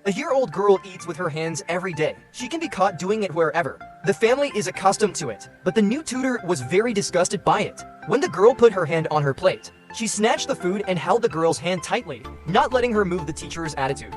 A year-old girl eats with her hands every day. She can be caught doing it wherever. The family is accustomed to it, but the new tutor was very disgusted by it. When the girl put her hand on her plate, she snatched the food and held the girl's hand tightly, not letting her move. The teacher's attitude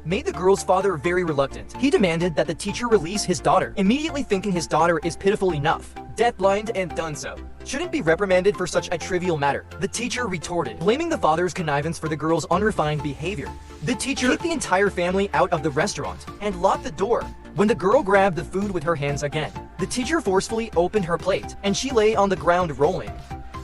made the girl's father very reluctant. He demanded that the teacher release his daughter, immediately thinking his daughter is pitiful enough, deafblind and done so, shouldn't be reprimanded for such a trivial matter. The teacher retorted, blaming the father's connivance for the girl's unrefined behavior. The teacher kicked the entire family out of the restaurant and locked the door. When the girl grabbed the food with her hands again, the teacher forcefully opened her plate, and she lay on the ground rolling.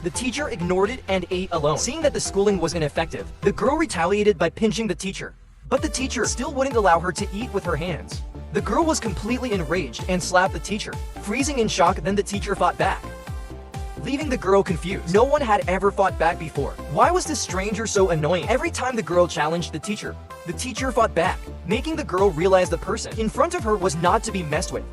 The teacher ignored it and ate alone. Seeing that the schooling was ineffective, the girl retaliated by pinching the teacher. But the teacher still wouldn't allow her to eat with her hands. The girl was completely enraged and slapped the teacher, freezing in shock. Then the teacher fought back, leaving the girl confused. No one had ever fought back before. Why was this stranger so annoying? Every time the girl challenged the teacher fought back, making the girl realize the person in front of her was not to be messed with.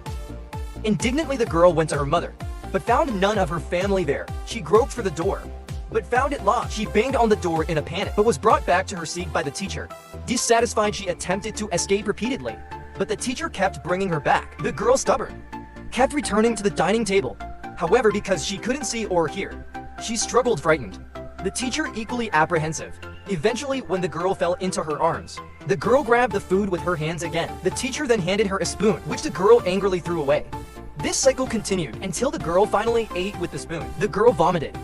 Indignantly, the girl went to her mother, but found none of her family there. She groped for the door, but found it locked. She banged on the door in a panic, but was brought back to her seat by the teacher. Dissatisfied, she attempted to escape repeatedly, but the teacher kept bringing her back. The girl, stubborn, kept returning to the dining table. However, because she couldn't see or hear, she struggled, frightened. The teacher equally apprehensive. Eventually, when the girl fell into her arms, the girl grabbed the food with her hands again. The teacher then handed her a spoon, which the girl angrily threw away. This cycle continued until the girl finally ate with the spoon. The girl vomited.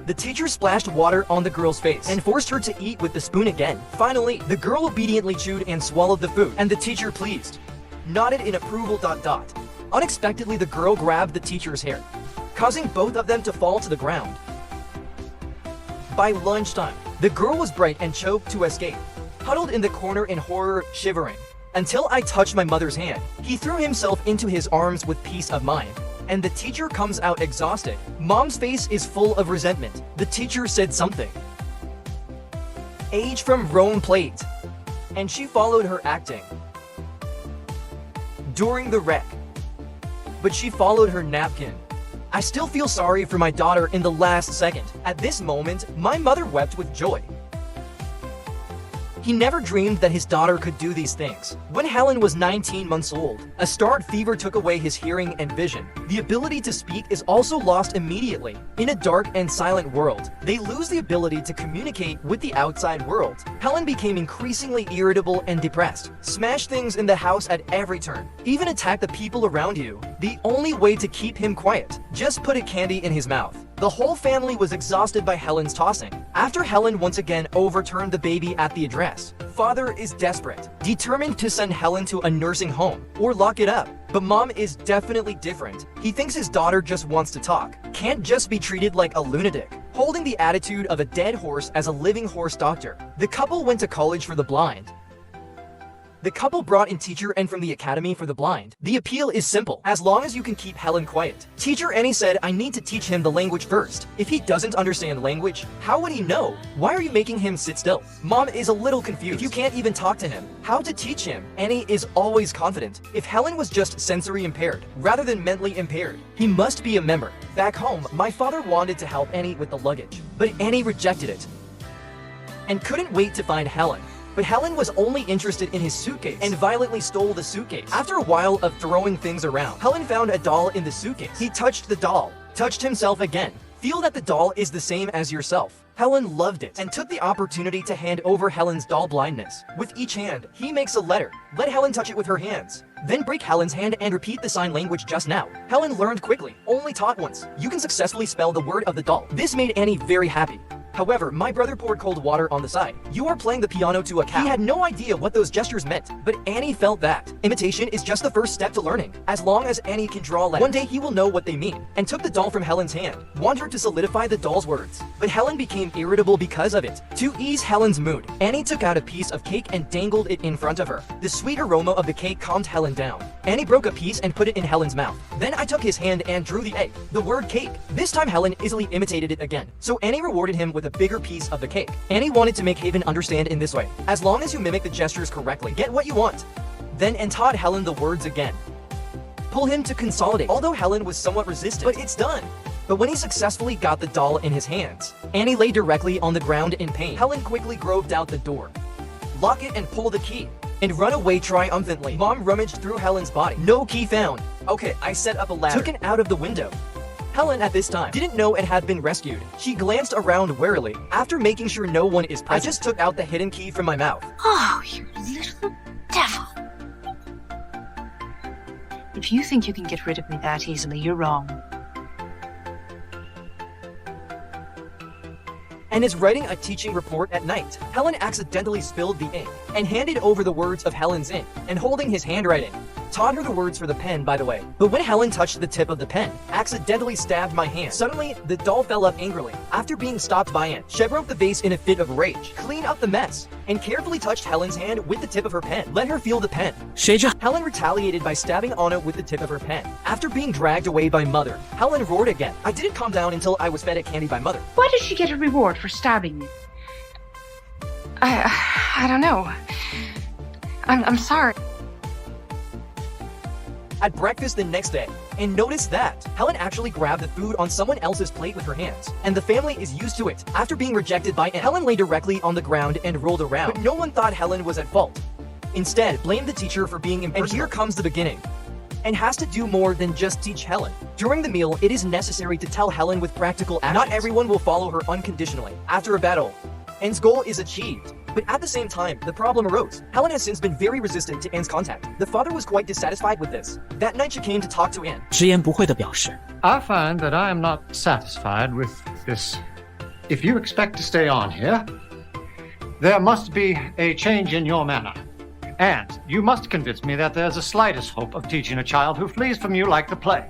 The teacher splashed water on the girl's face and forced her to eat with the spoon again. Finally, the girl obediently chewed and swallowed the food, and the teacher, pleased, nodded in approval. Unexpectedly, the girl grabbed the teacher's hair, causing both of them to fall to the ground. By lunchtime, the girl was bright and choked to escape, huddled in the corner in horror, shivering. Until I touched my mother's hand, he threw himself into his arms with peace of mind. And the teacher comes out exhausted. Mom's face is full of resentment. The teacher said something. Age from Rome plate. And she followed her acting during the wreck. But she followed her napkin. I still feel sorry for my daughter in the last second. At this moment, my mother wept with joy. He never dreamed that his daughter could do these things. When Helen was 19 months old, a start fever took away his hearing and vision. The ability to speak is also lost immediately. In a dark and silent world, they lose the ability to communicate with the outside world. Helen became increasingly irritable and depressed, smashed things in the house at every turn, even attacked the people around you. The only way to keep him quiet, just put a candy in his mouth. The whole family was exhausted by Helen's tossing. After Helen once again overturned the baby at the address, father is desperate, determined to send Helen to a nursing home or lock it up. But mom is definitely different. He thinks his daughter just wants to talk, can't just be treated like a lunatic. Holding the attitude of a dead horse as a living horse doctor, the couple went to college for the blind. The couple brought in teacher N from the Academy for the Blind. The appeal is simple, as long as you can keep Helen quiet. Teacher Annie said, I need to teach him the language first. If he doesn't understand language, how would he know? Why are you making him sit still? Mom is a little confused. If you can't even talk to him, how to teach him? Annie is always confident. If Helen was just sensory impaired, rather than mentally impaired, he must be a member. Back home, my father wanted to help Annie with the luggage, but Annie rejected it and couldn't wait to find Helen. But Helen was only interested in his suitcase and violently stole the suitcase. After a while of throwing things around, Helen found a doll in the suitcase. He touched the doll, touched himself again. Feel that the doll is the same as yourself. Helen loved it and took the opportunity to hand over Helen's doll blindness. With each hand, he makes a letter. Let Helen touch it with her hands. Then break Helen's hand and repeat the sign language just now. Helen learned quickly, only taught once. You can successfully spell the word of the doll. This made Annie very happy. However, my brother poured cold water on the side. You are playing the piano to a cow. He had no idea what those gestures meant, but Annie felt that imitation is just the first step to learning. As long as Annie can draw letters, one day he will know what they mean. And took the doll from Helen's hand, wanted her to solidify the doll's words. But Helen became irritable because of it. To ease Helen's mood, Annie took out a piece of cake and dangled it in front of her. The sweet aroma of the cake calmed Helen down. Annie broke a piece and put it in Helen's mouth. Then I took his hand and drew the egg, the word cake. This time Helen easily imitated it again. So Annie rewarded him with a bigger piece of the cake. Annie wanted to make Haven understand in this way. As long as you mimic the gestures correctly, get what you want. Then Anne taught Helen the words again. Pull him to consolidate. Although Helen was somewhat resistant, but it's done. But when he successfully got the doll in his hands, Annie lay directly on the ground in pain. Helen quickly groped out the door. Lock it and pull the key. and run away triumphantly. Mom rummaged through Helen's body. No key found. Okay, I set up a ladder. Took it out of the window. Helen at this time didn't know it had been rescued. She glanced around warily. After making sure no one is present, I just took out the hidden key from my mouth. Oh, you little devil. If you think you can get rid of me that easily, you're wrong. And is writing a teaching report at night. Helen accidentally spilled the ink and handed over the words of Helen's ink and holding his handwriting. Taught her the words for the pen, by the way. But when Helen touched the tip of the pen, accidentally stabbed my hand. Suddenly, the doll fell up angrily. After being stopped by Anne, she broke the vase in a fit of rage, cleaned up the mess, and carefully touched Helen's hand with the tip of her pen. Let her feel the pen. Helen retaliated by stabbing Anna with the tip of her pen. After being dragged away by Mother, Helen roared again. I didn't calm down until I was fed a candy by Mother. Why did she get a reward for stabbing you? I don't know. I'm sorry. At breakfast the next day, and noticed that Helen actually grabbed the food on someone else's plate with her hands, and the family is used to it. After being rejected by Anne, Helen lay directly on the ground and rolled around, but no one thought Helen was at fault. Instead, blamed the teacher for being impersonal. And here comes the beginning. And has to do more than just teach Helen. During the meal, it is necessary to tell Helen with practical actions. Not everyone will follow her unconditionally. After a battle, Anne's goal is achieved. But at the same time, the problem arose. Helen has since been very resistant to Anne's contact. The father was quite dissatisfied with this. That night she came to talk to Anne. 直言不讳地表示 I find that I am not satisfied with this. If you expect to stay on here, there must be a change in your manner. And you must convince me that there's a slightest hope of teaching a child who flees from you like the plague.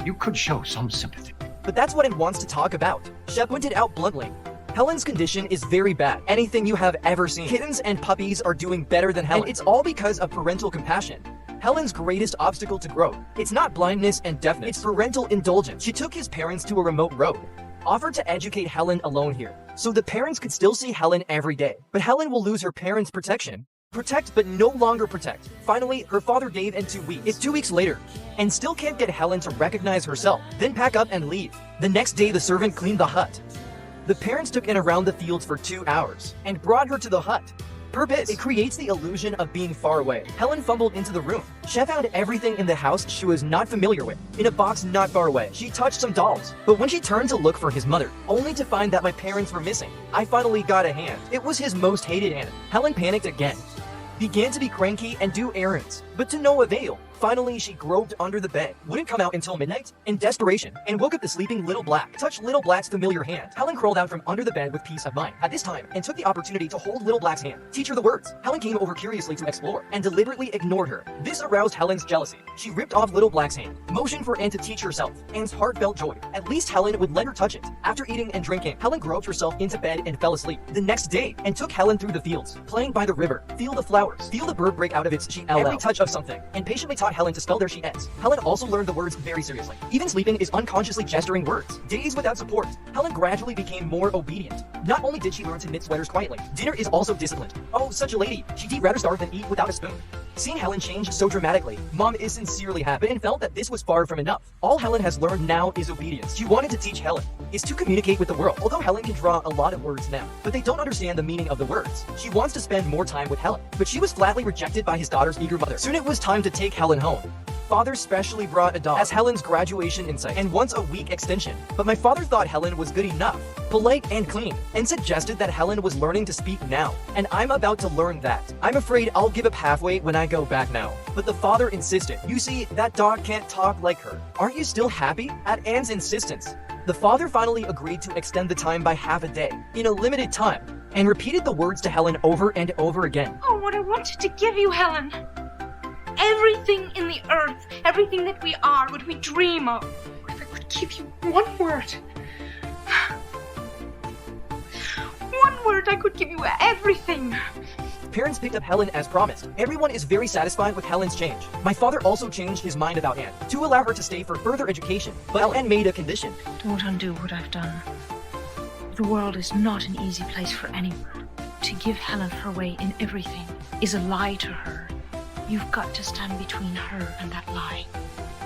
You could show some sympathy. But that's what Anne wants to talk about. Shep pointed out bluntly. Helen's condition is very bad. Anything you have ever seen. Kittens and puppies are doing better than Helen. And it's all because of parental compassion. Helen's greatest obstacle to growth. It's not blindness and deafness. It's parental indulgence. She took his parents to a remote road. Offered to educate Helen alone here. So the parents could still see Helen every day. But Helen will lose her parents' protection. Protect but no longer protect. Finally, her father gave in 2 weeks. It's 2 weeks later. And still can't get Helen to recognize herself. Then pack up and leave. The next day the servant cleaned the hut. The parents took Anne around the fields for 2 hours and brought her to the hut. Purpose: it creates the illusion of being far away. Helen fumbled into the room. She found everything in the house she was not familiar with. In a box not far away, she touched some dolls. But when she turned to look for his mother, only to find that my parents were missing, I finally got a hand. It was his most hated Anne. Helen panicked again. Began to be cranky and do errands, but to no avail. Finally, she groped under the bed, wouldn't come out until midnight, in desperation, and woke up the sleeping Little Black. Touched Little Black's familiar hand. Helen crawled out from under the bed with peace of mind. At this time, and took the opportunity to hold Little Black's hand, teach her the words. Helen came over curiously to explore, and deliberately ignored her. This aroused Helen's jealousy. She ripped off Little Black's hand, motioned for Anne to teach herself. Anne's heart felt joy. At least Helen would let her touch it. After eating and drinking, Helen groped herself into bed and fell asleep. The next day, and took Helen through the fields, playing by the river. Feel the flowers. Feel the bird break out of its shell. Every touch of something, and patiently taught Helen to spell their she. Helen also learned the words very seriously. Even sleeping is unconsciously gesturing words. Days without support. Helen gradually became more obedient. Not only did she learn to knit sweaters quietly, dinner is also disciplined. Oh, such a lady. She'd eat rather starve than eat without a spoon. Seeing Helen change so dramatically, Mom is sincerely happy and felt that this was far from enough. All Helen has learned now is obedience. She wanted to teach Helen is to communicate with the world. Although Helen can draw a lot of words now, but they don't understand the meaning of the words. She wants to spend more time with Helen, but she was flatly rejected by his daughter's eager mother. Soon it was time to take Helen home. Father specially brought a dog as Helen's graduation insight and once a week extension. But my father thought Helen was good enough, polite and clean, and suggested that Helen was learning to speak now. And I'm about to learn that. I'm afraid I'll give up halfway when I go back now. But the father insisted. You see, that dog can't talk like her. Aren't you still happy? At Anne's insistence, the father finally agreed to extend the time by half a day, in a limited time, and repeated the words to Helen over and over again. Oh, what I wanted to give you, Helen. Everything in the earth, everything that we are, what we dream of. If I could give you one word. One word, I could give you everything. Parents picked up Helen as promised. Everyone is very satisfied with Helen's change. My father also changed his mind about Anne, to allow her to stay for further education. But Anne made a condition. Don't undo what I've done. The world is not an easy place for anyone. To give Helen her way in everything is a lie to her. You've got to stand between her and that lie.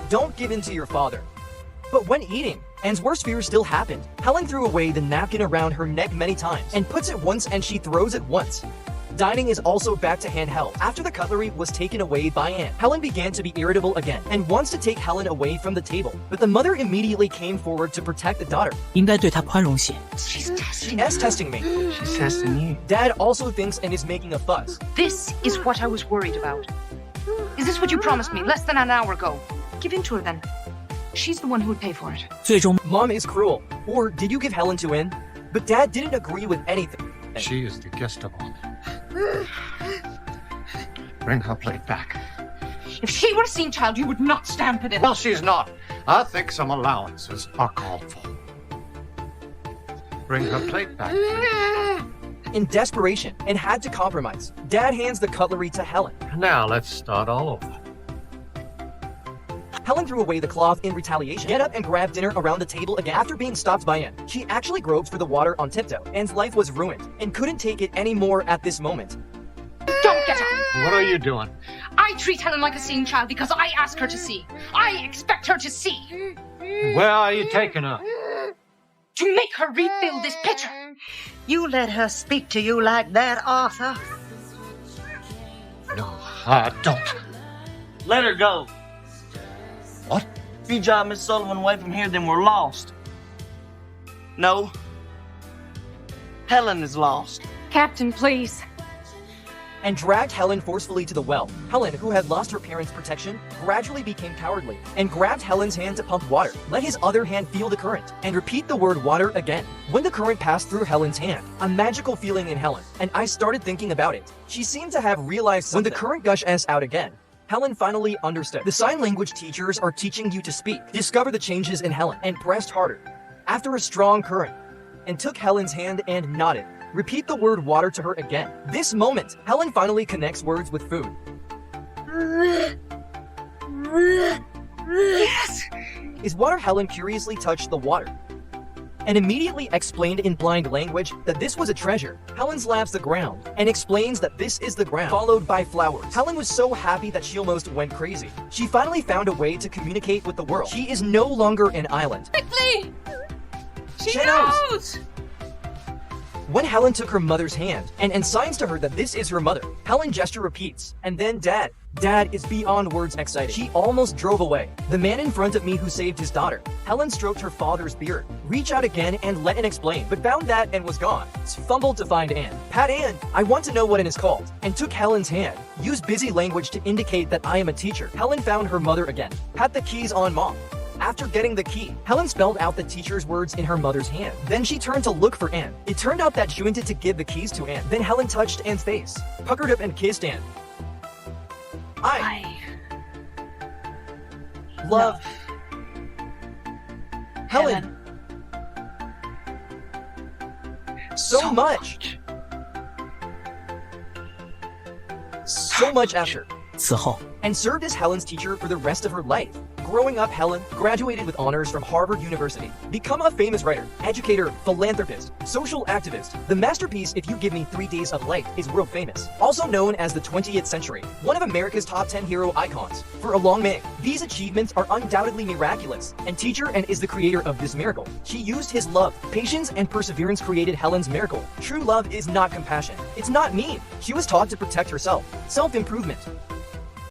Don't give in to your father. But when eating, Anne's worst fear still happened. Helen threw away the napkin around her neck many times, and puts it once and she throws it once. Dining is also back to handheld. After the cutlery was taken away by Anne, Helen began to be irritable again and wants to take Helen away from the table. But the mother immediately came forward to protect the daughter. 应该对她宽容些。 She's She testing is testing me. She's testing you. Dad also thinks and is making a fuss. This is what I was worried about. Is this what you promised me less than an hour ago? Give in to her then. She's the one who would pay for it. 最终， Mom is cruel. Or did you give Helen to Anne? But Dad didn't agree with anything. She is the guest of honor. Bring her plate back. If she were a seen child, you would not stand for this. Well, she's not. I think some allowances are called for. Bring her plate back. In desperation and had to compromise, Dad hands the cutlery to Helen. Now let's start all over. Helen threw away the cloth in retaliation. Get up and grab dinner around the table again. After being stopped by Anne, she actually groped for the water on tiptoe. Anne's life was ruined and couldn't take it anymore at this moment. Don't get up. What are you doing? I treat Helen like a seeing child because I ask her to see. I expect her to see. Where are you taking her? To make her refill this pitcher. You let her speak to you like that, Arthur? No, I don't. Let her go. What? If you drive Miss Sullivan away from here, then we're lost. No. Helen is lost. Captain, please. And dragged Helen forcefully to the well. Helen, who had lost her parents' protection, gradually became cowardly and grabbed Helen's hand to pump water. Let his other hand feel the current and repeat the word water again. When the current passed through Helen's hand, a magical feeling in Helen, and I started thinking about it. She seemed to have realized something. When the current gushed out again, Helen finally understood. The sign language teachers are teaching you to speak. Discover the changes in Helen and pressed harder. After a strong current, and took Helen's hand and nodded. Repeat the word water to her again. This moment, Helen finally connects words with food. Yes. Is water? Helen curiously touched the water and immediately explained in blind language that this was a treasure. Helen slaps the ground and explains that this is the ground, followed by flowers. Helen was so happy that she almost went crazy. She finally found a way to communicate with the world. She is no longer an island. Quickly. She She knows. When Helen took her mother's hand and signs to her that this is her mother, Helen gesture repeats, and then Dad. Dad is beyond words excited. She almost drove away. The man in front of me who saved his daughter. Helen stroked her father's beard, reached out again and let Anne explain, but found that Anne was gone. Fumbled to find Anne. Pat Anne, I want to know what Anne is called, and took Helen's hand. Used busy language to indicate that I am a teacher. Helen found her mother again. Pat the keys on Mom. After getting the key, Helen spelled out the teacher's words in her mother's hand. Then she turned to look for Anne. It turned out that she wanted to give the keys to Anne. Then Helen touched Anne's face, puckered up and kissed Anne. I love Helen so much. So much after. 此后， And served as Helen's teacher for the rest of her life. Growing up, Helen graduated with honors from Harvard University. Become a famous writer, educator, philanthropist, social activist. The masterpiece, If You Give Me 3 Days of Life, is world famous. Also known as the 20th century, one of America's top 10 hero icons. For a long man, these achievements are undoubtedly miraculous. And teacher and is the creator of this miracle. She used his love, patience, and perseverance created Helen's miracle. True love is not compassion. It's not mean. She was taught to protect herself. Self-improvement.